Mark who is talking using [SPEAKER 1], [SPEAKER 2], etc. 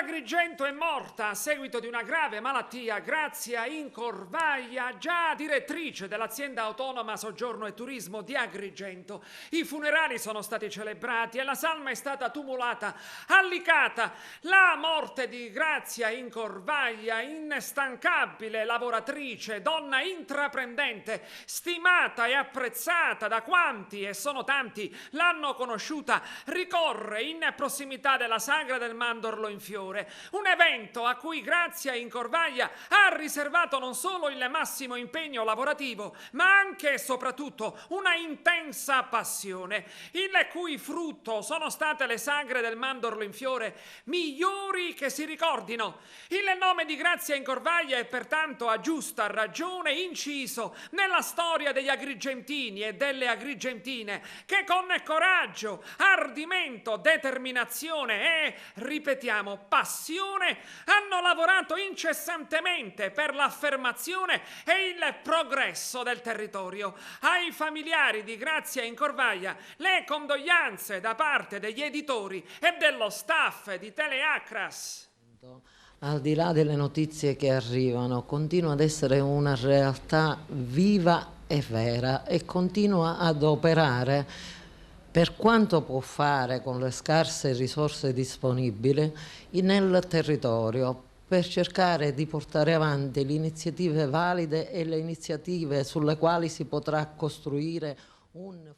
[SPEAKER 1] Agrigento è morta a seguito di una grave malattia Grazia Incorvaglia, già direttrice dell'azienda autonoma Soggiorno e Turismo di Agrigento. I funerali sono stati celebrati e la salma è stata tumulata a Licata. La morte di Grazia Incorvaglia, instancabile lavoratrice, donna intraprendente, stimata e apprezzata da quanti, e sono tanti, l'hanno conosciuta, ricorre in prossimità della sagra del Mandorlo in Fiore, un evento a cui Grazia Incorvaglia ha riservato non solo il massimo impegno lavorativo, ma anche e soprattutto una intensa passione, il cui frutto sono state le sagre del Mandorlo in Fiore migliori che si ricordino. Il nome di Grazia Incorvaglia è pertanto a giusta ragione inciso nella storia degli agrigentini e delle agrigentine che con coraggio, ardimento, determinazione e, ripetiamo, passione hanno lavorato incessantemente per l'affermazione e il progresso del territorio. Ai familiari di Grazia Incorvaglia le condoglianze da parte degli editori e dello staff di Teleacras.
[SPEAKER 2] Al di là delle notizie che arrivano, continua ad essere una realtà viva e vera e continua ad operare per quanto può fare con le scarse risorse disponibili nel territorio per cercare di portare avanti le iniziative valide e le iniziative sulle quali si potrà costruire un